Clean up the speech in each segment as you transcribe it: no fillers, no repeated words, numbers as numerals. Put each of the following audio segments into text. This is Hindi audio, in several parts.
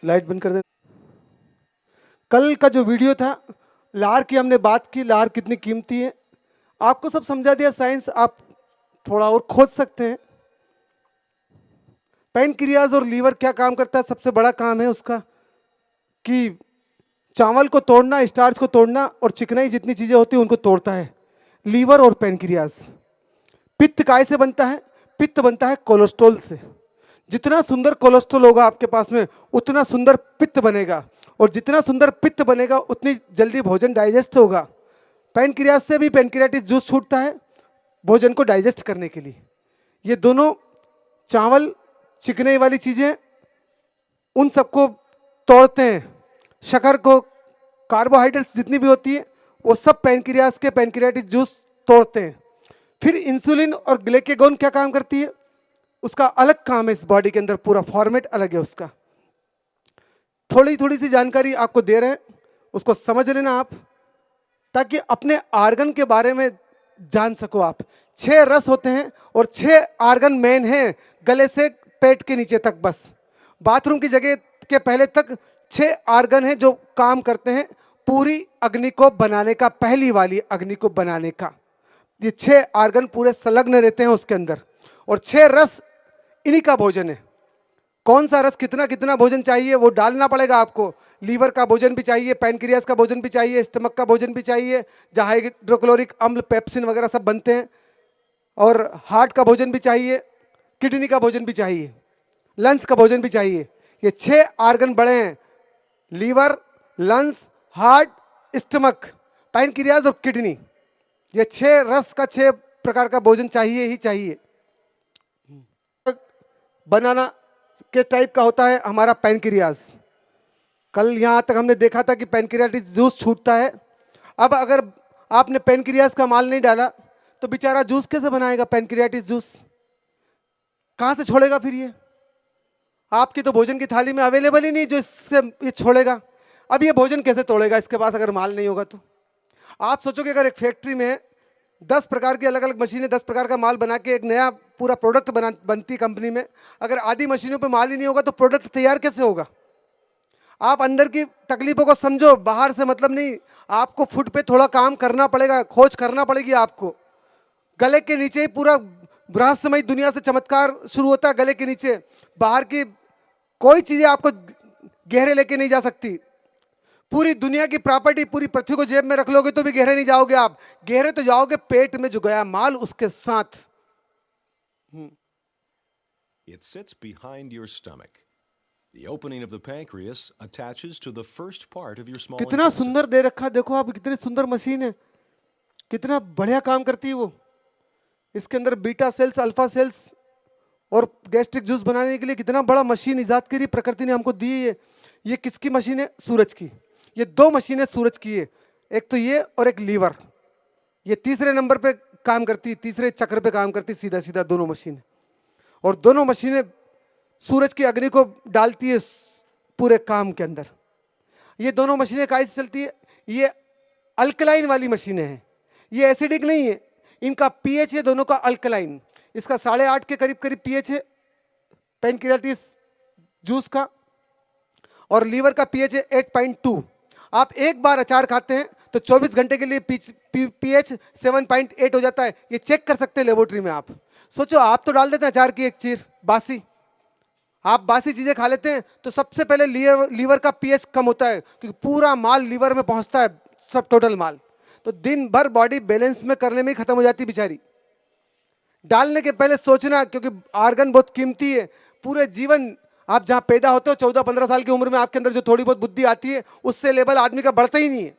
लाइट बंद कर दे। कल का जो वीडियो था, लार की हमने बात की, लार कितनी कीमती है, आपको सब समझा दिया साइंस। आप थोड़ा और खोज सकते हैं। पैनक्रियाज और लीवर क्या काम करता है? सबसे बड़ा काम है उसका कि चावल को तोड़ना, स्टार्च को तोड़ना, और चिकनाई जितनी चीजें होती हैं उनको तोड़ता है लीवर और पैनक्रियाज। पित्त काय से बनता है? पित्त बनता है कोलेस्ट्रॉल से। जितना सुंदर कोलेस्ट्रॉल होगा आपके पास में, उतना सुंदर पित्त बनेगा, और जितना सुंदर पित्त बनेगा उतनी जल्दी भोजन डाइजेस्ट होगा। पैनक्रियाज से भी पैनक्रियाटिस जूस छूटता है भोजन को डाइजेस्ट करने के लिए। ये दोनों चावल, चिकनाई वाली चीजें, उन सबको तोड़ते हैं। शक्कर को, कार्बोहाइड्रेट्स जितनी भी होती है, वो सब पैनक्रियाज के पैनक्रियाटिक जूस तोड़ते हैं। फिर इंसुलिन और ग्लूकागोन क्या काम करती है? उसका अलग काम है इस बॉडी के अंदर, पूरा फॉर्मेट अलग है उसका। थोड़ी थोड़ी सी जानकारी आपको दे रहे हैं, उसको समझ लेना आप, ताकि अपने आर्गन के बारे में जान सको आप। 6 रस होते हैं और 6 आर्गन मेन हैं, गले से पेट के नीचे तक। बस बाथरूम की जगह के पहले तक 6 आर्गन हैं जो काम करते हैं पूरी अग्नि को बनाने का, पहली वाली अग्नि को बनाने का। ये 6 आर्गन पूरे संलग्न रहते हैं उसके अंदर, और 6 रस इन्हीं का भोजन है। कौन सा रस कितना कितना भोजन चाहिए वो डालना पड़ेगा आपको। लीवर का भोजन भी चाहिए, पैनक्रियाज का भोजन भी चाहिए, स्टमक का भोजन भी चाहिए, जहाँ हाइड्रोक्लोरिक अम्ल, पेप्सिन वगैरह सब बनते हैं, और हार्ट का भोजन भी चाहिए, किडनी का भोजन भी चाहिए, लंग्स का भोजन भी चाहिए। ये 6 आर्गन बड़े हैं, liver, lungs, heart, stomach, pancreas और किडनी। ये 6 रस का 6 प्रकार का भोजन चाहिए ही चाहिए। बनाना के टाइप का होता है हमारा पैनक्रियाज। कल यहाँ तक हमने देखा था कि पैनक्रियाटिस जूस छूटता है। अब अगर आपने पैनक्रियाज का माल नहीं डाला तो बेचारा जूस कैसे बनाएगा? पैनक्रियाटिस जूस कहाँ से छोड़ेगा फिर ये? आपकी तो भोजन की थाली में अवेलेबल ही नहीं जो इससे ये छोड़ेगा। अब ये भोजन कैसे तोड़ेगा इसके पास अगर माल नहीं होगा तो? आप सोचोगे अगर एक फैक्ट्री में 10 प्रकार की अलग अलग मशीनें 10 प्रकार का माल बना के एक नया पूरा प्रोडक्ट बनती कंपनी में, अगर आधी मशीनों पे माल ही नहीं होगा तो प्रोडक्ट तैयार कैसे होगा? आप अंदर की तकलीफों को समझो, बाहर से मतलब नहीं। आपको फुट पे थोड़ा काम करना पड़ेगा, खोज करना पड़ेगी आपको। गले के नीचे ही पूरा रहस्यमय दुनिया से चमत्कार शुरू होता है, गले के नीचे। बाहर की कोई चीजें आपको गहरे लेके नहीं जा सकती। पूरी दुनिया की प्रॉपर्टी, पूरी पृथ्वी को जेब में रख लोगे तो भी गहरे नहीं जाओगे आप। गहरे तो जाओगे पेट में जो गया माल उसके साथ। It sits behind your stomach. The opening of the pancreas attaches to the first part of your small कितना intestine. सुंदर दे रखा, देखो आप, कितनी सुंदर मशीन है, कितना बढ़िया काम करती है वो। इसके अंदर बीटा सेल्स, अल्फा सेल्स, और गैस्ट्रिक जूस बनाने के लिए कितना बड़ा मशीन इजाद करी प्रकृति ने हमको दी है। ये किसकी मशीन है? सूरज की। ये 2 मशीनें सूरज की है, एक तो ये और एक लीवर। ये तीसरे नंबर पे काम करती, तीसरे चक्र पे काम करती, सीधा सीधा दोनों मशीनें। और दोनों मशीनें सूरज की अग्नि को डालती है पूरे काम के अंदर। ये दोनों मशीनें काहे से चलती है? ये अल्कलाइन वाली मशीनें हैं, ये एसिडिक नहीं है। इनका पीएच है दोनों का अल्कलाइन। इसका 8.5 के करीब करीब पीएच है पैनक्रियाटिस जूस का, और लीवर का पीएच है 8.2। आप एक बार अचार खाते हैं तो 24 घंटे के लिए पीएच 7.8 हो जाता है। ये चेक कर सकते हैं लेबोरेटरी में आप। सोचो, आप तो डाल देते हैं अचार की एक चीर बासी, आप बासी चीजें खा लेते हैं तो सबसे पहले लीवर का पीएच कम होता है, क्योंकि पूरा माल लीवर में पहुंचता है, सब टोटल माल। तो दिन भर बॉडी बैलेंस में करने में ही खत्म हो जाती बेचारी। डालने के पहले सोचना, क्योंकि आर्गन बहुत कीमती है। पूरे जीवन आप जहां पैदा होते हो 14-15 साल की उम्र में आपके अंदर जो थोड़ी बहुत बुद्धि आती है, उससे लेवल आदमी का बढ़ता ही नहीं है।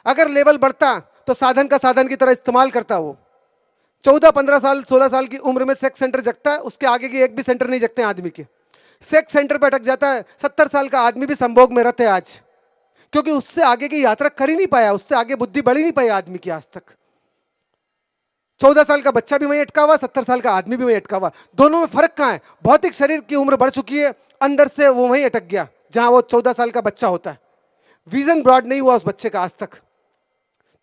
अगर लेवल बढ़ता तो साधन का साधन की तरह इस्तेमाल करता वो। 14-15 साल 16 साल की उम्र में सेक्स सेंटर जगता है, उसके आगे की एक भी सेंटर नहीं जगते आदमी के। सेक्स सेंटर पर अटक जाता है। 70 साल का आदमी भी संभोग में रहते है आज, क्योंकि उससे आगे की यात्रा कर ही नहीं पाया, उससे आगे बुद्धि बढ़ ही नहीं पाई आदमी की आज तक। 14 साल का बच्चा भी वहीं अटका हुआ, 70 साल का आदमी भी वहीं अटका हुआ। दोनों में फर्क कहां है? भौतिक शरीर की उम्र बढ़ चुकी है, अंदर से वो वहीं अटक गया जहां वो 14 साल का बच्चा होता है। विजन ब्रॉड नहीं हुआ उस बच्चे का आज तक।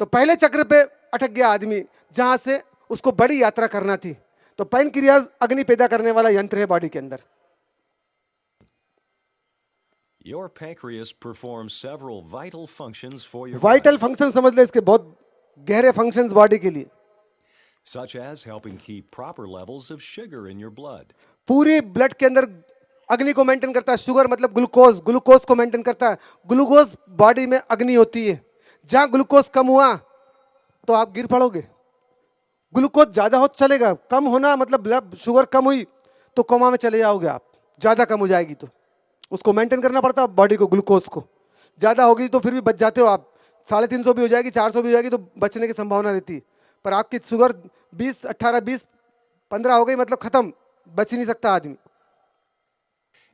तो पहले चक्र पे अटक गया आदमी जहां से उसको बड़ी यात्रा करना थी। तो पैनक्रियाज अग्नि पैदा करने वाला यंत्र है बॉडी के अंदर। Your pancreas performs several vital functions for your vital body, function समझ ले इसके, बहुत गहरे फंक्शंस बॉडी के लिए। such as helping keep proper levels of sugar in your blood. पूरी ब्लड के अंदर अग्नि को मेंटेन करता है। शुगर मतलब ग्लूकोज, ग्लूकोज को मेंटेन करता है। ग्लूकोज बॉडी में अग्नि होती है। जहां ग्लूकोज कम हुआ तो आप गिर पड़ोगे। ग्लूकोज ज्यादा हो चलेगा, कम होना मतलब ब्लड शुगर कम हुई तो कोमा में चले जाओगे आप। ज्यादा कम हो जाएगी तो उसको मेंटेन करना पड़ता है बॉडी को, ग्लूकोज को। ज्यादा होगी तो फिर भी बच जाते हो आप। 350 भी हो जाएगी, 400 भी हो जाएगी तो बचने की संभावना रहती है। पर आपकी शुगर 20, 18, 20, 15 हो गई मतलब खत्म, बच ही नहीं सकता आदमी।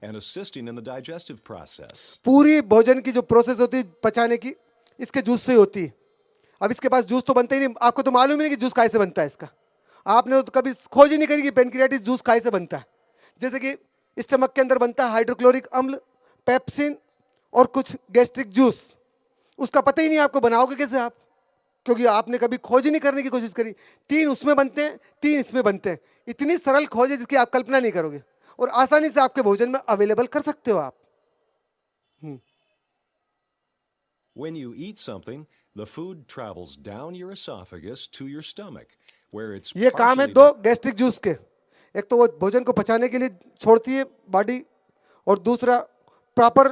And assisting in the digestive process. पूरी भोजन की जो प्रोसेस होती है पचाने की, इसके जूस से ही होती है। अब इसके पास जूस तो बनता ही नहीं, आपको तो मालूम ही नहीं कि जूस कैसे बनता है इसका। आपने तो कभी खोज ही नहीं करी कि पेनक्रियाटिस जूस कैसे बनता है। जैसे कि स्टमक के अंदर बनता है हाइड्रोक्लोरिक अम्ल, पेप्सिन और कुछ गैस्ट्रिक जूस, उसका पता ही नहीं आपको, बनाओगे कैसे आप? क्योंकि आपने कभी खोज ही नहीं करने की कोशिश करी। 3 उसमें बनते हैं, 3 इसमें बनते हैं। इतनी सरल खोज है जिसकी आप कल्पना नहीं करोगे और आसानी से आपके भोजन में अवेलेबल कर सकते हो आप। When you eat something, the food travels down your esophagus to your stomach, where it's ये काम है partially दो गैस्ट्रिक जूस के। एक तो वो भोजन को पचाने के लिए छोड़ती है बॉडी, और दूसरा प्रॉपर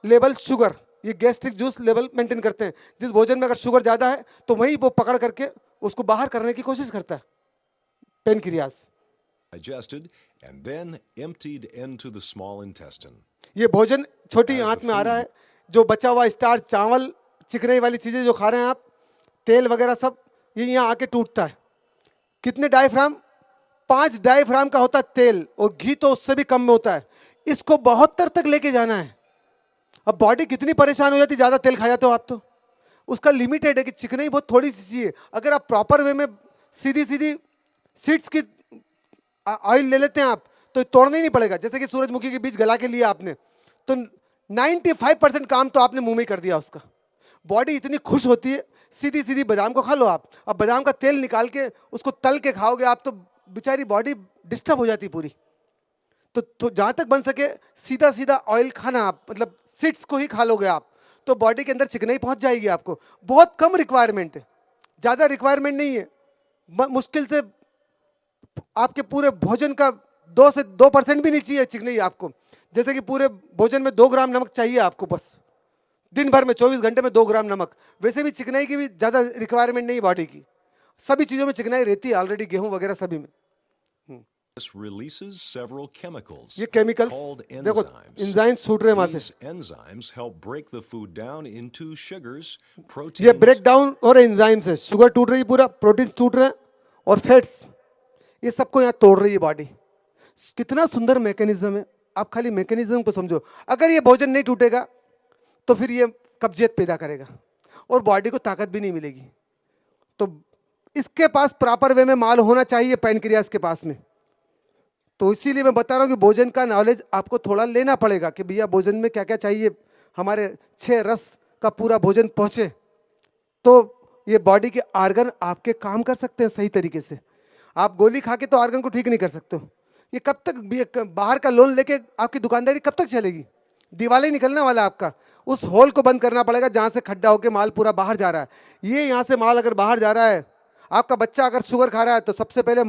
लेवल शुगर, ये गैस्ट्रिक जूस लेवल मेंटेन करते हैं। जिस भोजन में अगर शुगर ज्यादा है तो वही वो पकड़ करके उसको बाहर करने की कोशिश करता है, pancreas. digested and then emptied into the small intestine. ये भोजन छोटी आंत में आ रहा है, जो बचा हुआ स्टार्च, चावल, चिकनाई वाली चीजें जो खा रहे हैं आप, तेल वगैरह सब, ये यहाँ आके टूटता है। कितने डायफ्राम? 5 डायफ्राम का होता है तेल, और घी तो उससे भी कम में होता है। इसको 72 तक लेके जाना है। अब बॉडी कितनी परेशान हो जाती, ज्यादा तेल खा जाते हो आप तो। उसका लिमिटेड है कि चिकनाई बहुत थोड़ी सी चाहिए। अगर आप प्रॉपर वे में सीधी सीधी सीड्स की ऑयल ले लेते हैं आप तो तोड़ना ही नहीं पड़ेगा। जैसे कि सूरजमुखी के बीज गला के लिए आपने, तो 95% काम तो आपने मुंह में कर दिया उसका। बॉडी इतनी खुश होती है, सीधी सीधी बादाम को खा लो आप। अब बादाम का तेल निकाल के उसको तल के खाओगे आप तो बेचारी बॉडी डिस्टर्ब हो जाती पूरी। तो जहां तक बन सके सीधा सीधा ऑयल खाना आप, मतलब सीड्स को ही खा लोगे आप तो बॉडी के अंदर चिकनाई पहुंच जाएगी आपको। बहुत कम रिक्वायरमेंट है, ज्यादा रिक्वायरमेंट नहीं है। मुश्किल से आपके पूरे भोजन का 2 से 2% भी नहीं चाहिए चिकनाई आपको। जैसे कि पूरे भोजन में 2 ग्राम नमक चाहिए आपको बस, दिन भर में 24 घंटे में 2 ग्राम नमक। वैसे भी चिकनाई की भी ज्यादा रिक्वायरमेंट नहीं बॉडी की, सभी चीजों में चिकनाई रहती है ऑलरेडी, गेहूं वगैरह सभी में। This releases several chemicals ये केमिकल्स called देखो, enzymes. एंजाइम्स छूट रहे हैं वहां से। These enzymes help break the food down into sugars, ये proteins, ब्रेक डाउन हो रहे एंजाइम्स है, शुगर टूट रही है पूरा, प्रोटीन्स टूट रहे हैं और फैट्स, ये सबको यहाँ तोड़ रही है बॉडी। कितना सुंदर मैकेनिज्म है, आप खाली मैकेनिज्म को समझो। अगर ये भोजन नहीं टूटेगा तो फिर ये कब्जियत पैदा करेगा और बॉडी को ताकत भी नहीं मिलेगी। तो इसके पास प्रॉपर वे में माल होना चाहिए पैनक्रियास के पास में। तो इसीलिए मैं बता रहा हूं कि भोजन का नॉलेज आपको थोड़ा लेना पड़ेगा कि भैया भोजन में क्या क्या चाहिए, हमारे 6 रस का पूरा भोजन पहुंचे तो ये बॉडी के ऑर्गन आपके काम कर सकते हैं सही तरीके से। आप गोली खा के तो ऑर्गन को ठीक नहीं कर सकते हो। ये कब तक बाहर का लोन लेके आपकी दुकानदारी कब तक चलेगी? दिवाला ही निकलने वाला आपका। उस होल को बंद करना पड़ेगा जहां से खड्डा होके माल पूरा बाहर जा रहा है। ये यहाँ से माल अगर बाहर जा रहा है, आपका बच्चा अगर शुगर खा रहा है तो सबसे पहले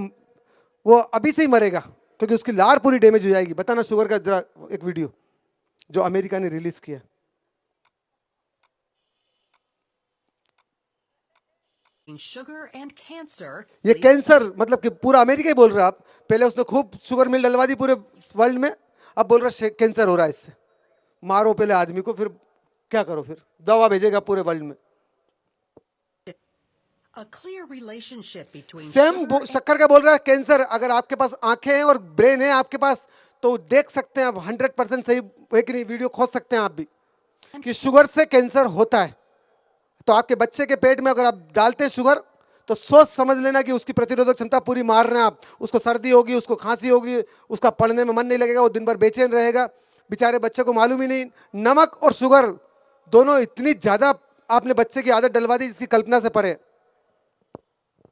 वो अभी से ही मरेगा क्योंकि उसकी लार पूरी डैमेज हो जाएगी। बताना शुगर का जरा एक वीडियो जो अमेरिका ने रिलीज किया। Sugar and cancer ये leads कैंसर मतलब कि पूरा अमेरिका ही बोल रहा है। आप पहले उसने खूब शुगर मिल डलवा दी पूरे वर्ल्ड में, अब बोल रहा है कैंसर हो रहा है इससे। मारो पहले आदमी को, फिर क्या करो, फिर दवा भेजेगा पूरे वर्ल्ड में। a clear relationship between same sugar and शक्कर का बोल रहा है कैंसर। अगर आपके पास आंखें हैं और ब्रेन है आपके पास तो देख सकते हैं आप 100% सही है कि नहीं, वीडियो खोज सकते हैं आप भी कि शुगर से कैंसर होता है। तो आपके बच्चे के पेट में अगर आप डालते हैं शुगर तो सोच समझ लेना कि उसकी प्रतिरोधक क्षमता पूरी मार रहे हैं आप। उसको सर्दी होगी, उसको खांसी होगी, उसका पढ़ने में मन नहीं लगेगा, वो दिन भर बेचैन रहेगा। बेचारे बच्चे को मालूम ही नहीं। नमक और शुगर दोनों इतनी ज्यादा आपने बच्चे की आदत डलवा दी जिसकी कल्पना से परे।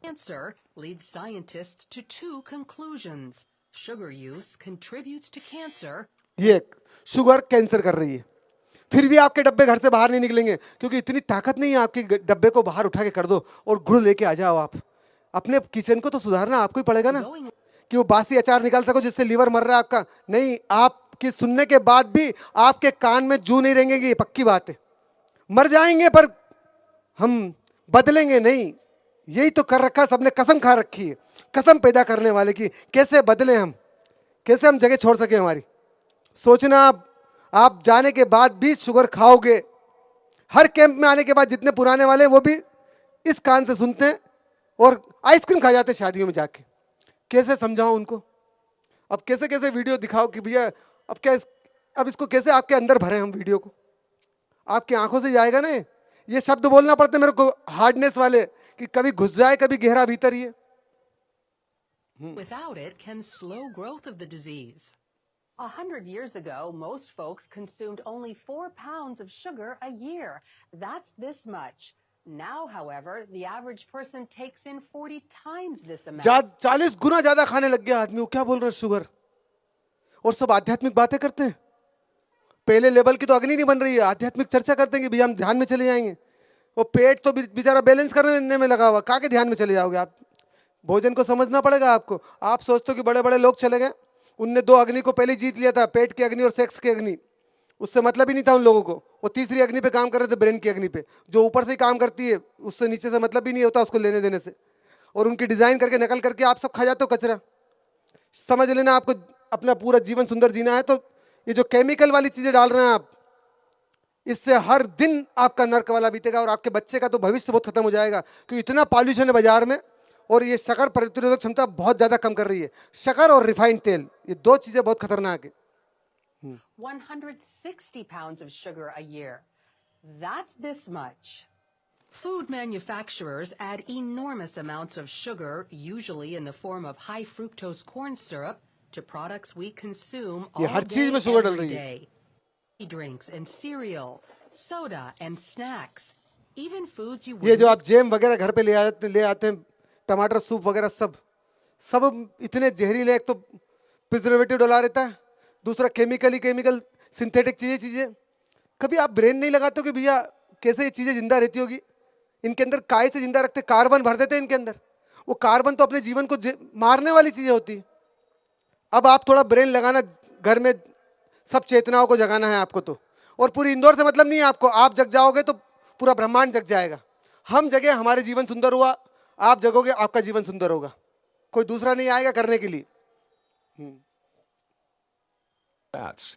cancer leads scientists to 2 conclusions. Sugar use contributes to cancer. ये शुगर कैंसर कर रही है फिर भी आपके डब्बे घर से बाहर नहीं निकलेंगे, क्योंकि इतनी ताकत नहीं है आपके डब्बे को बाहर उठा के कर दो और गुड़ लेके आ जाओ। आप अपने किचन को तो सुधारना आपको ही पड़ेगा ना, कि वो बासी अचार निकाल सको जिससे लीवर मर रहा है आपका। नहीं, आपके सुनने के बाद भी आपके कान में जू नहीं रहेंगे, ये पक्की बात है। मर जाएंगे पर हम बदलेंगे नहीं। यही तो कर रखा, सबने कसम खा रखी है, कसम पैदा करने वाले की, कैसे बदले हम, कैसे हम जगह छोड़ सके हमारी। सोचना आप जाने के बाद भी शुगर खाओगे। हर कैंप में आने के बाद जितने पुराने वाले वो भी इस कान से सुनते हैं और आइसक्रीम खा जाते शादियों में जाके। कैसे समझाऊं उनको, अब कैसे कैसे वीडियो दिखाओ कि भैया अब क्या अब इसको कैसे आपके अंदर भरे हम वीडियो को। आपकी आंखों से जाएगा ना ये शब्द बोलना पड़ते मेरे को हार्डनेस वाले, कि कभी घुस जाए कभी गहरा भीतर ये। Without it can slow growth of the disease. 100 years ago, most folks consumed only 4 pounds of sugar a year. That's this much. Now, however, the average person takes in 40 times this amount. 40 गुना ज्यादा खाने लग गया आदमी। वो क्या बोल रहे हैं शुगर, और सब आध्यात्मिक बातें करते हैं। पहले लेवल की तो अग्नि नहीं बन रही है, आध्यात्मिक चर्चा करते हैं कि भैया हम ध्यान में चले जाएंगे। वो पेट तो बेचारा बैलेंस करने में लगा हुआ, कहाँ के ध्यान में चले जाओगे आप। भोजन को समझना पड़ेगा आपको। आप सोचते हो कि बड़े बड़े लोग चले गए, उनने 2 अग्नि को पहले जीत लिया था, पेट की अग्नि और सेक्स की अग्नि। उससे मतलब ही नहीं था उन लोगों को। वो तीसरी अग्नि पे काम कर रहे थे, ब्रेन की अग्नि पे, जो ऊपर से ही काम करती है, उससे नीचे से मतलब ही नहीं होता उसको लेने देने से। और उनकी डिजाइन करके नकल करके आप सब खा जाते हो कचरा। समझ लेना, आपको अपना पूरा जीवन सुंदर जीना है तो ये जो केमिकल वाली चीजें डाल रहे हैं आप, इससे हर दिन आपका नर्क वाला बीतेगा और आपके बच्चे का तो भविष्य बहुत खत्म हो जाएगा। क्योंकि इतना पॉल्यूशन है बाजार में, और ये शक्कर प्रतिरोधक क्षमता बहुत ज्यादा कम कर रही है। शक्कर और रिफाइंड तेल, ये 2 चीजें बहुत खतरनाक है। 160 pounds of sugar a year. That's this much. Food manufacturers add enormous amounts of sugar, usually in the form of high fructose corn syrup, to products we consume ये all हर चीज day, में शुगर डाल every रही है। day. Drinks and cereal, soda and snacks, even foods you ये जो wouldn't आप जैम वगैरह घर पे ले आते हैं, टमाटर सूप वगैरह, सब इतने जहरीले। एक तो प्रिजर्वेटिव डला रहता है, दूसरा केमिकल सिंथेटिक चीजें। कभी आप ब्रेन नहीं लगाते हो कि भैया कैसे ये चीजें जिंदा रहती होगी। इनके अंदर काय से जिंदा रखते, कार्बन भर देते हैं इनके अंदर। वो कार्बन तो अपने जीवन को मारने वाली चीजें होती है। अब आप थोड़ा ब्रेन लगाना, घर में सब चेतनाओं को जगाना है आपको तो। और पूरी इंदौर से मतलब नहीं है आपको, आप जग जाओगे तो पूरा ब्रह्मांड जग जाएगा। हम जगे, हमारे जीवन सुंदर हुआ, आप जगोगे, आपका जीवन सुंदर होगा। कोई दूसरा नहीं आएगा करने के लिए। Fats.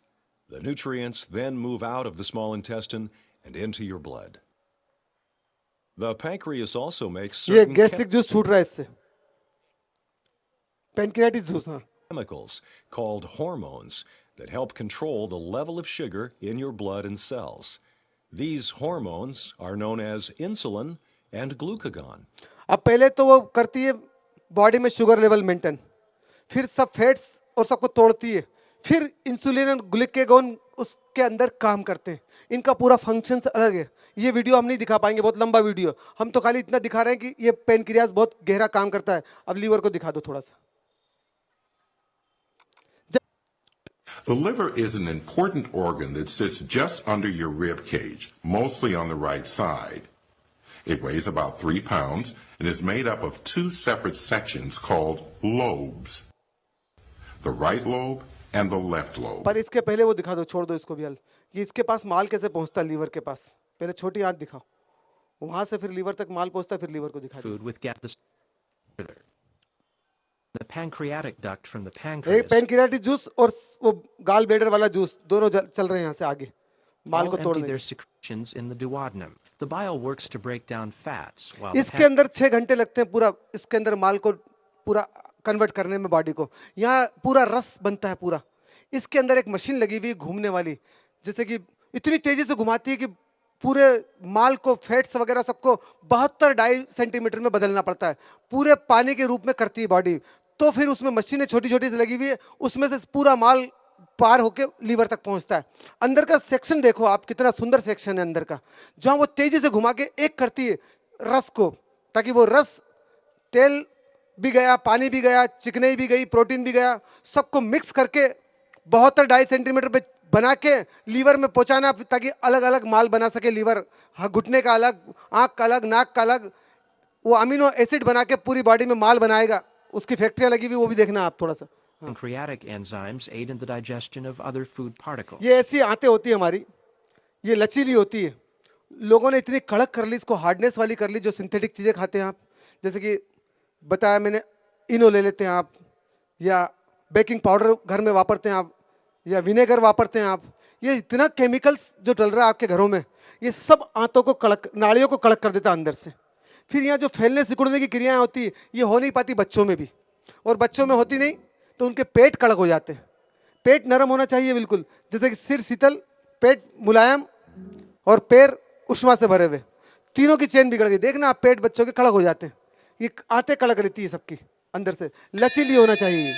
The nutrients then move out of the small intestine and into your blood. The pancreas also makes ये certain गैस्ट्रिक जूस छूट रहा है इससे, पैनक्रियाटिस जूस। हाँ, chemicals called hormones that help control the level of sugar in your blood and cells. These hormones are known as insulin and glucagon. अब पहले तो वो करती है बॉडी में शुगर लेवल मेंटेन, फिर सब फैट्स और सबको तोड़ती है, फिर इंसुलिन और ग्लूकागॉन उसके अंदर काम करते हैं। इनका पूरा फंक्शन अलग है। ये वीडियो हम नहीं दिखा पाएंगे, बहुत लंबा वीडियो। हम तो खाली इतना दिखा रहे हैं कि ये पेनक्रियाज बहुत गहरा काम करता है। अब लीवर को दिखा दो थोड़ा सा। The liver is an important organ that sits just under your rib cage, mostly on the right side. It weighs about 3 pounds and is made up of 2 separate sections called lobes. The right lobe and the left lobe. पर इसके पहले वो दिखा दो, छोड़ दो इसको भी हल। ये इसके पास माल कैसे पहुंचता है लीवर के पास, पहले छोटी आंत दिखाओ, वहां से फिर लीवर तक माल पहुंचता है, फिर लीवर को दिखा दो। Food with the pancreatic duct from the एक pancreas. पैनक्रियाटिस जूस और वो गाल ब्लेडर वाला जूस, दोनों चल रहे हैं यहाँ से आगे माल All को empty तोड़ने। their secretions in the duodenum. The bile works to break down fats, while इसके अंदर 6 घंटे लगते हैं पूरा इसके अंदर माल को पूरा कन्वर्ट करने में बॉडी को। यहाँ पूरा रस बनता है पूरा। इसके अंदर एक मशीन लगी हुई घूमने वाली, जैसे कि इतनी तेजी से घुमाती है कि पूरे माल को, फैट्स वगैरह सबको 72 सेंटीमीटर में बदलना पड़ता है। पूरे पानी के रूप में करती है बॉडी। तो फिर उसमें मशीनें छोटी छोटी सी लगी हुई है, उसमें से पूरा माल पार होके लीवर तक पहुंचता है। अंदर का सेक्शन देखो आप, कितना सुंदर सेक्शन है अंदर का, जहां वो तेजी से घुमा के एक करती है रस को, ताकि वो रस, तेल भी गया, पानी भी गया, चिकनाई भी गई, प्रोटीन भी गया, सबको मिक्स करके 72 सेंटीमीटर पे बना के लीवर में पहुंचाना, ताकि अलग अलग माल बना सके लीवर, घुटने का अलग, आंख का अलग, नाक का अलग, वो अमीनो एसिड बना के पूरी बॉडी में माल बनाएगा। उसकी फैक्ट्रियां लगी हुई, वो भी देखना आप थोड़ा सा। Pancreatic enzymes aid in the digestion of other food particles. ये ऐसी आंतें होती है हमारी, ये लचीली होती है। लोगों ने इतनी कड़क कर ली, इसको हार्डनेस वाली कर ली, जो सिंथेटिक चीज़ें खाते हैं आप, जैसे कि बताया मैंने, इनो ले लेते हैं आप, या बेकिंग पाउडर घर में वापरते हैं आप, या विनेगर वापरते हैं आप। ये इतना केमिकल्स जो डल रहा है आपके घरों में, ये सब आंतों को कड़क, नाड़ियों को कड़क कर देता है अंदर से। फिर यहाँ जो फैलने सिकुड़ने की क्रियाएं होती है, ये हो नहीं पाती बच्चों में भी, और बच्चों में होती नहीं तो उनके पेट कड़क हो जाते हैं। पेट नरम होना चाहिए बिल्कुल, जैसे कि सिर शीतल, पेट मुलायम और पैर उष्मा से भरे हुए, तीनों की चेन बिगड़ गई। देखना आप, पेट बच्चों के कड़क हो जाते हैं, ये आंतें कड़क रहती है सबकी, अंदर से लचीली होना चाहिए।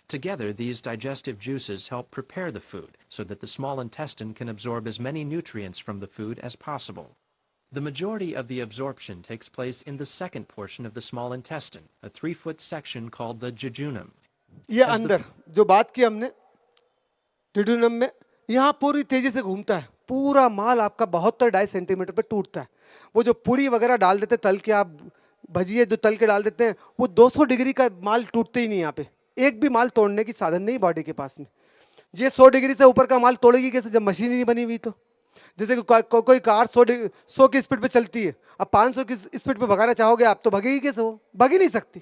Together, these digestive juices help prepare the food so that the small intestine can absorb as many nutrients from the food as possible. The majority of the absorption takes place in the second portion of the small intestine, a 3-foot section called the jejunum. ये अंदर जो बात की हमने टिड्यूनम में, यहाँ पूरी तेजी से घूमता है, पूरा माल आपका 72 सेंटीमीटर पे टूटता है। वो जो पुड़ी वगैरह डाल देते तल के, आप भजिए जो तल के डाल देते हैं, वो 200 डिग्री का माल टूटते ही नहीं। यहाँ पे एक भी माल तोड़ने की साधन नहीं बॉडी के पास में। ये 100 डिग्री से ऊपर का माल तोड़ेगी कैसे, जब मशीन ही नहीं बनी हुई तो। जैसे कि कोई कार 100 की स्पीड पे चलती है, अब 500 की स्पीड पे भगाना चाहोगे आप, तो भगेगी कैसे? वो भग ही नहीं सकती।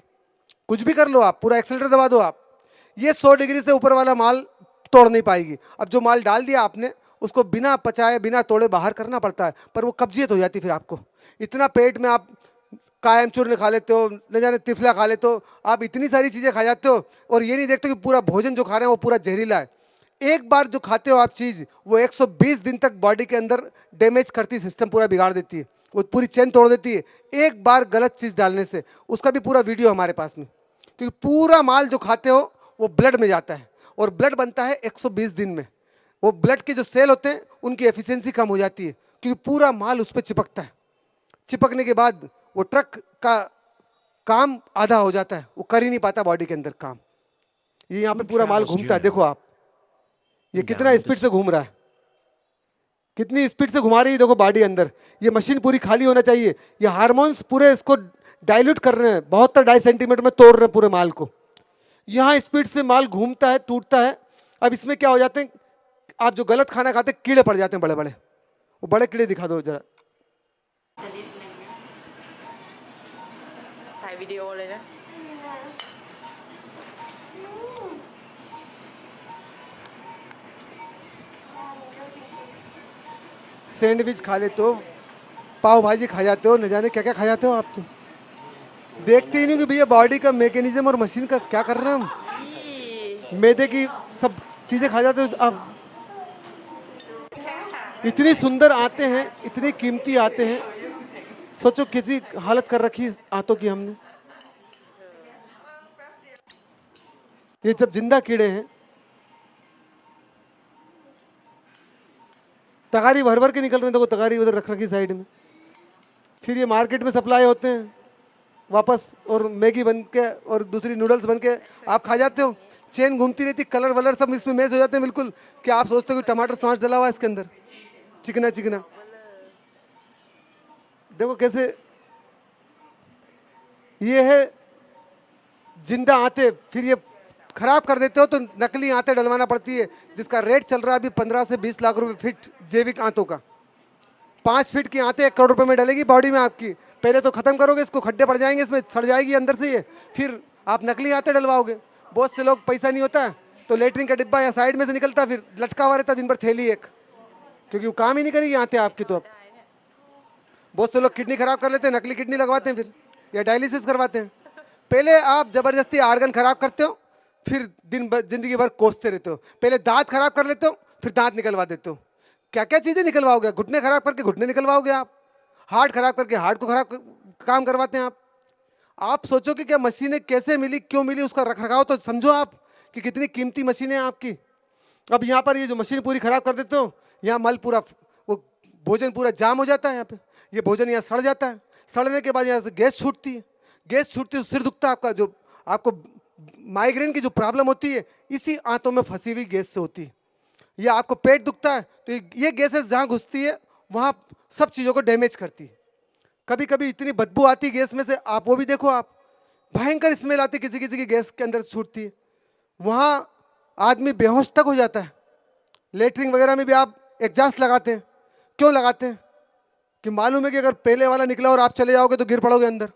कुछ भी कर लो आप, पूरा एक्सीलरेटर दबा दो आप, ये 100 डिग्री से ऊपर वाला माल तोड़ नहीं पाएगी। अब जो माल डाल दिया आपने, उसको बिना पचाए बिना तोड़े बाहर करना पड़ता है, पर वो कब्जियत हो जाती है। फिर आपको इतना पेट में आप कायम चूर्ण खा लेते हो, न जाने तिफला खा लेते हो, आप इतनी सारी चीज़ें खा जाते हो, और ये नहीं देखते कि पूरा भोजन जो खा रहे हैं वो पूरा जहरीला है। एक बार जो खाते हो आप चीज़, वो 120 दिन तक बॉडी के अंदर डैमेज करती, सिस्टम पूरा बिगाड़ देती है, वो पूरी चेन तोड़ देती है एक बार गलत चीज़ डालने से। उसका भी पूरा वीडियो हमारे पास में, क्योंकि पूरा माल जो खाते हो वो ब्लड में जाता है, और ब्लड बनता है 120 दिन में। वो ब्लड के जो सेल होते हैं उनकी एफिशिएंसी कम हो जाती है, क्योंकि पूरा माल उस पर चिपकता है। चिपकने के बाद वो ट्रक का काम आधा हो जाता है, वो कर ही नहीं पाता बॉडी के अंदर काम। ये यहाँ पे पूरा माल घूमता है, देखो आप ये कितना स्पीड से घूम रहा है, कितनी स्पीड से घुमा रही है, देखो बॉडी अंदर। ये मशीन पूरी खाली होना चाहिए, ये हार्मोन्स पूरे इसको डाइल्यूट कर रहे हैं, 72 सेंटीमीटर में तोड़ रहे हैं पूरे माल को। यहाँ स्पीड से माल घूमता है, टूटता है। अब इसमें क्या हो जाते हैं, आप जो गलत खाना खाते हैं, कीड़े पड़ जाते हैं बड़े बड़े। वो बड़े कीड़े दिखा दो जरा।ถ่ายวิดีโอเลยนะ सैंडविच खा लेते हो, पाव भाजी खा जाते हो, न जाने क्या क्या खा जाते हो आप तो। देखते ही नहीं कि भैया बॉडी का मैकेनिज्म और मशीन का क्या कर रहे हैं हम। मैदे की सब चीजें खा जाते हो आप। इतनी सुंदर आते हैं, इतनी कीमती आते हैं, सोचो किसी हालत कर रखी इस आंतों की हमने। ये सब जिंदा कीड़े हैं, तगारी भर भर के निकल रहे हैं, देखो तगारी उधर रख रखी साइड में। फिर ये मार्केट में सप्लाई होते हैं वापस, और मैगी बन के और दूसरी नूडल्स बन के आप खा जाते हो। चेन घूमती रहती, कलर वलर सब इसमें मैच हो जाते हैं बिल्कुल, कि आप सोचते हो कि टमाटर सॉस डला हुआ है इसके अंदर, चिकना चिकना। देखो कैसे ये है जिंदा आते, फिर ये खराब कर देते हो तो नकली आंतें डलवाना पड़ती है, जिसका रेट चल रहा है अभी 15 से 20 लाख रुपए फीट जैविक आंतों का। 5 फीट की आंतें 1 करोड़ रुपए में डलेगी बॉडी में आपकी। पहले तो खत्म करोगे इसको, खड्डे पड़ जाएंगे इसमें, सड़ जाएगी अंदर से ये, फिर आप नकली आंतें डलवाओगे। बहुत से लोग पैसा नहीं होता है तो लेटरिन का डिब्बा या साइड में से निकलता, फिर लटका हुआ रहता दिन भर थैली एक, क्योंकि वो काम ही नहीं करेगी आंतें आपकी। तो अब बहुत से लोग किडनी खराब कर लेते हैं, नकली किडनी लगवाते हैं फिर, या डायलिसिस करवाते हैं। पहले आप जबरदस्ती आर्गन खराब करते हो, फिर जिंदगी भर कोसते रहते हो। पहले दांत खराब कर लेते हो, फिर दांत निकलवा देते हो। क्या क्या चीजें निकलवाओगे, घुटने खराब करके घुटने निकलवाओगे आप, हार्ट खराब करके हार्ट को खराब काम करवाते हैं आप सोचो कि क्या मशीनें कैसे मिली, क्यों मिली, उसका रख रखाव तो समझो आप कि कितनी कीमती मशीनें हैं आपकी। अब यहाँ पर ये जो मशीन पूरी खराब कर देते हो, यहाँ मल पूरा, वो भोजन पूरा जाम हो जाता है यहाँ पे, ये भोजन यहाँ सड़ जाता है। सड़ने के बाद यहाँ से गैस छूटती है, गैस छूटती है तो सिर दुखता है आपका, जो आपको माइग्रेन की जो प्रॉब्लम होती है इसी आंतों में फंसी हुई गैस से होती है। या आपको पेट दुखता है तो ये गैसेस जहाँ घुसती है वहाँ सब चीज़ों को डैमेज करती है। कभी कभी इतनी बदबू आती है गैस में से, आप वो भी देखो, आप भयंकर स्मेल आती है किसी किसी की गैस के अंदर छूटती है, वहाँ आदमी बेहोश तक हो जाता है। लेटरिन वगैरह में भी आप एग्जॉस्ट लगाते हैं, क्यों लगाते हैं? कि मालूम है कि अगर पहले वाला निकला और आप चले जाओगे तो गिर पड़ोगे अंदर।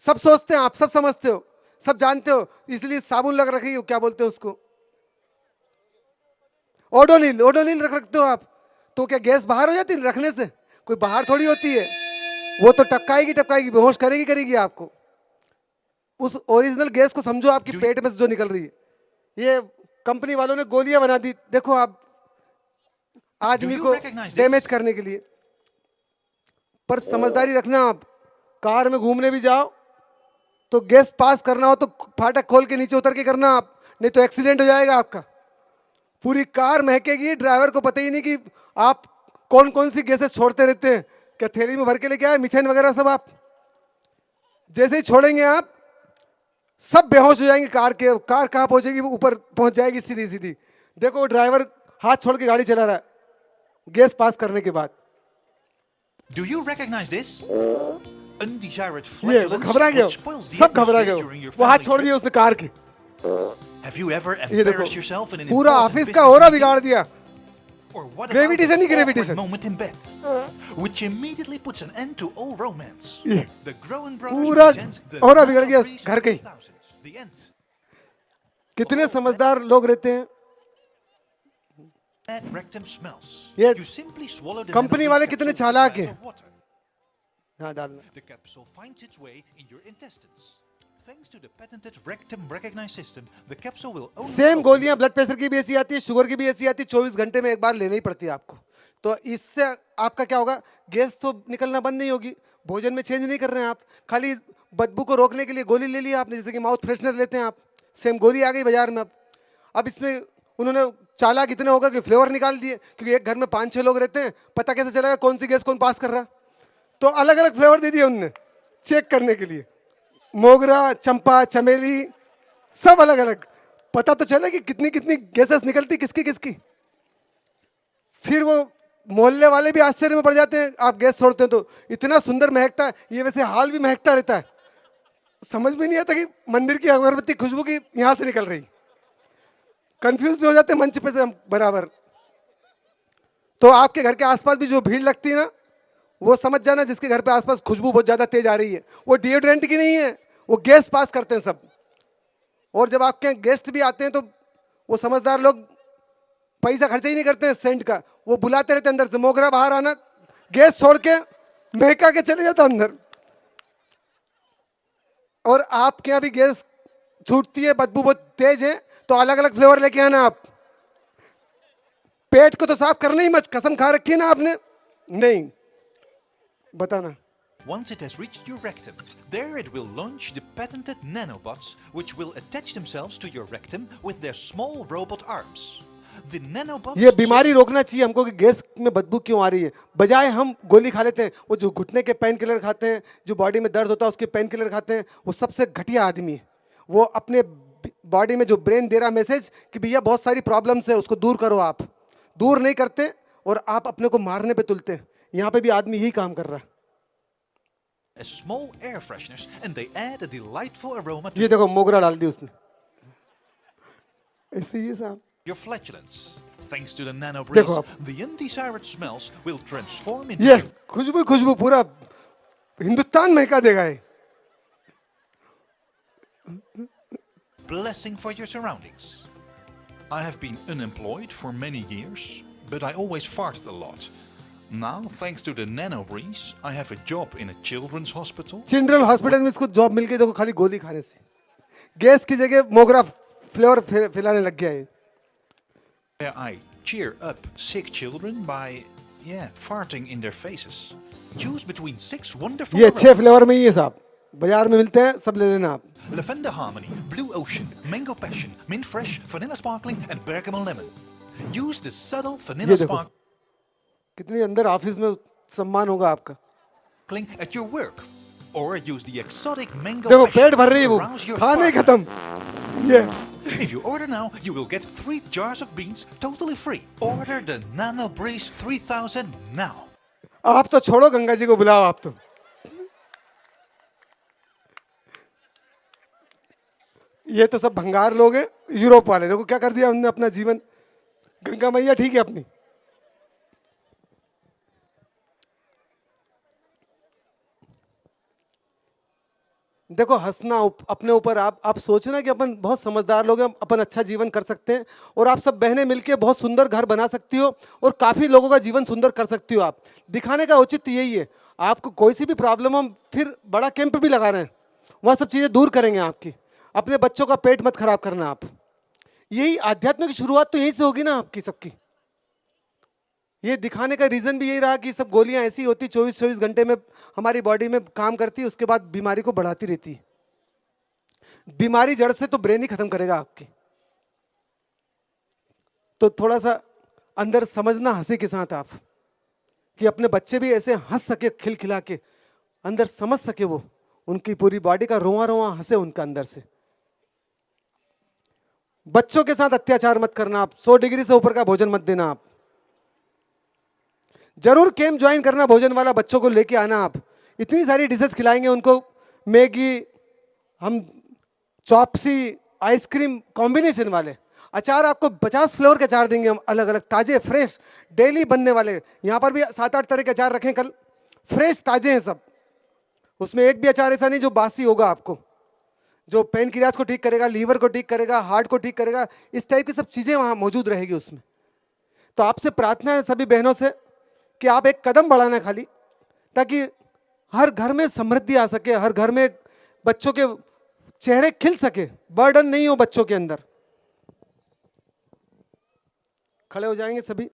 सब सोचते हैं, आप सब समझते हो, सब जानते हो, इसलिए साबुन लग रखी हो, क्या बोलते हैं उसको, ओडोनिल, ओडोनिल रख रखते हो आप। तो क्या गैस बाहर हो जाती है रखने से? कोई बाहर थोड़ी होती है, वो तो टपकाएगी टपकाएगी, बेहोश करेगी करेगी आपको। उस ओरिजिनल गैस को समझो आपकी पेट में से जो निकल रही है। ये कंपनी वालों ने गोलियां बना दी, देखो आप, आदमी को डैमेज करने के लिए। पर समझदारी रखना, आप कार में घूमने भी जाओ तो गैस पास करना हो तो फाटक खोल के नीचे उतर के करना आप, नहीं तो एक्सीडेंट हो जाएगा आपका। पूरी कार महकेगी, ड्राइवर को पता ही नहीं कि आप कौन कौन सी गैसेस छोड़ते रहते हैं। क्या थैली में भर के लेके आए मीथेन वगैरह सब? आप जैसे ही छोड़ेंगे आप सब बेहोश हो जाएंगे। कार कहाँ पहुंचेगी? ऊपर पहुंच जाएगी सीधी सीधी। देखो ड्राइवर हाथ छोड़ के गाड़ी चला रहा है गैस पास करने के बाद। Do you recognize this? Undesired ये वो घबरा flatulence गया, which spoils the सब घबरा atmosphere गए, during your वो हाथ family छोड़ trip. दिया उसने कार के। Have you ever ये देखो embarrassed yourself in an पूरा important ऑफिस का business ऑरा meeting? बिगाड़ दिया। Or what about Gravitation an he gravitation. awkward moment in bed, which immediately puts an end to all romance? ये The Groen brothers पूरा present the ऑरा बिगड़ गया Breeze घर के ही। 2000. The end. कितने समझदार लोग रहते हैं। Bad rectum smells. ये You simply swallow the company nano वाले capsule कितने with a चालाक glass हैं। of water. हाँ डालना। The capsule finds its way in your intestines. Thanks to the patented rectum recognize system, the capsule will only same open गोलियां ब्लड प्रेशर की भी ऐसी आती है, शुगर की भी ऐसी आती है, 24 घंटे में एक बार लेनी ही पड़ती है आपको। तो इससे आपका क्या होगा, गैस तो निकलना बंद नहीं होगी, भोजन में चेंज नहीं कर रहे हैं आप, खाली बदबू को रोकने के लिए गोली ले ली आपने, जैसे कि माउथ फ्रेशनर लेते हैं आप, सेम गोली आ गई बाजार में। अब इसमें उन्होंने चालाक इतने होगा कि फ्लेवर निकाल दिए, क्योंकि एक घर में 5-6 लोग रहते हैं, पता कैसे चलेगा कौन सी गैस कौन पास कर रहा, तो अलग अलग फ्लेवर दे दिए उन्होंने चेक करने के लिए। मोगरा, चंपा, चमेली, सब अलग अलग, पता तो चले कि कितनी कितनी गैसेस निकलती किसकी किसकी। फिर वो मोहल्ले वाले भी आश्चर्य में पड़ जाते हैं, आप गैस छोड़ते हैं तो इतना सुंदर महकता है, ये वैसे हाल भी महकता रहता है, समझ में नहीं आता कि मंदिर की अगरबत्ती खुशबू की यहां से निकल रही। कंफ्यूज हो जाते हैं मंच पे से हम बराबर। तो आपके घर के आसपास भी जो भीड़ लगती है ना, वो समझ जाना जिसके घर पे आसपास खुशबू बहुत ज्यादा तेज आ रही है, वो डिओड्रेंट की नहीं है, वो गैस पास करते हैं सब। और जब आपके यहाँ गेस्ट भी आते हैं तो वो समझदार लोग पैसा खर्चा ही नहीं करते हैं सेंट का, वो बुलाते रहते हैं अंदर से, मोगरा बाहर आना, गैस छोड़ के महका के चले जाता अंदर। और आपके यहाँ भी गैस छूटती है, बदबू बहुत तेज है, तो अलग अलग फ्लेवर लेके आना आप। पेट को तो साफ करना ही मत, कसम खा रखी है ना आपने, नहीं बताना। Once it has reached your rectum, there it will launch the patented nanobots, which will attach themselves to your rectum with their small robot arms. The nanobots. ये बीमारी रोकना चाहिए हमको कि गैस में बदबू क्यों आ रही है, बजाय हम गोली खा लेते हैं। वो जो घुटने के पेन किलर खाते हैं, जो बॉडी में दर्द होता है उसके पेन किलर खाते हैं, वो सबसे घटिया आदमी है। वो अपने बॉडी में जो ब्रेन दे रहा मैसेज कि भैया बहुत सारी प्रॉब्लम्स है, उसको दूर करो, आप दूर नहीं करते और आप अपने को मारने पे तुलते हैं। यहाँ पे भी आदमी यही काम कर रहा है। As small air fresheners, and they add a delightful aroma to ये देखो मोगरा डाल दी उसने, ऐसे ही साहब your flatulence. Thanks to the nano देखो breeze, आप। the undesired smells will transform into ये खुशबू खुशबू पूरा हिंदुस्तान महका देगा ये। blessing for your surroundings. I have been unemployed for many years, but I always farted a lot. Now, thanks to the nano breeze, I have a job in a children's hospital. Children hospital में इसको जॉब मिल गई, देखो खाली गोली खाने से, गैस की जगह मोगरा फ्लेवर फैलाने लग गया है। Where I cheer up sick children by, farting in their faces. Choose between 6 wonderful ये 6 aromas. फ्लेवर में ही है साहब, बाजार में मिलते हैं, सब ले लेना आप। Lavender Harmony, Blue Ocean, Mango Passion, Mint Fresh, Vanilla Sparkling, and Bergamot Lemon. Use the subtle vanilla ये देखो sparkling कितनी अंदर ऑफिस में सम्मान होगा आपका। at your work. Or use the exotic mango देखो passion पेट भर रही है to वो, rouse your खाना ही partner. खत्म। ये If you order now, you will get 3 jars of beans totally free. Order the Nano Breeze 3000 now. आप तो छोड़ो, गंगा जी को बुलाओ आप तो। ये तो सब भंगार लोग हैं, यूरोप वाले। देखो क्या कर दिया उन्होंने अपना जीवन। गंगा मैया ठीक है अपनी। देखो हंसना अपने ऊपर, आप सोचना कि अपन बहुत समझदार लोग हैं, अपन अच्छा जीवन कर सकते हैं, और आप सब बहनें मिलके बहुत सुंदर घर बना सकती हो और काफी लोगों का जीवन सुंदर कर सकती हो। आप दिखाने का औचित्य यही है। आपको कोई सी भी प्रॉब्लम हो, फिर बड़ा कैंप भी लगा रहे हैं, वहाँ सब चीजें दूर करेंगे आपकी। अपने बच्चों का पेट मत खराब करना आप। यही आध्यात्म की शुरुआत तो यहीं से होगी ना आपकी सबकी। ये दिखाने का रीजन भी यही रहा कि सब गोलियां ऐसी होती 24-24 घंटे में हमारी बॉडी में काम करती है, उसके बाद बीमारी को बढ़ाती रहती है। बीमारी जड़ से तो ब्रेन ही खत्म करेगा आपकी। तो थोड़ा सा अंदर समझना हंसी के साथ आप, कि अपने बच्चे भी ऐसे हंस सके खिलखिला के, अंदर समझ सके वो, उनकी पूरी बॉडी का रोआ रोआ हंसे उनका अंदर से। बच्चों के साथ अत्याचार मत करना आप। 100 डिग्री से ऊपर का भोजन मत देना आप। जरूर कैंप ज्वाइन करना भोजन वाला, बच्चों को लेके आना आप। इतनी सारी डिशेस खिलाएंगे उनको, मैगी, हम चॉपसी, आइसक्रीम कॉम्बिनेशन वाले अचार, आपको 50 फ्लेवर के अचार देंगे हम, अलग अलग ताजे फ्रेश डेली बनने वाले। यहाँ पर भी 7-8 तरह के अचार रखें कल, फ्रेश ताजे हैं सब। उसमें एक भी अचार ऐसा नहीं जो बासी होगा आपको, जो पेन क्रियाज को ठीक करेगा, लीवर को ठीक करेगा, हार्ट को ठीक करेगा, इस टाइप की सब चीजें वहां मौजूद रहेगी उसमें। तो आपसे प्रार्थना है सभी बहनों से कि आप एक कदम बढ़ाना खाली, ताकि हर घर में समृद्धि आ सके, हर घर में बच्चों के चेहरे खिल सके, बर्डन नहीं हो बच्चों के अंदर। खड़े हो जाएंगे सभी।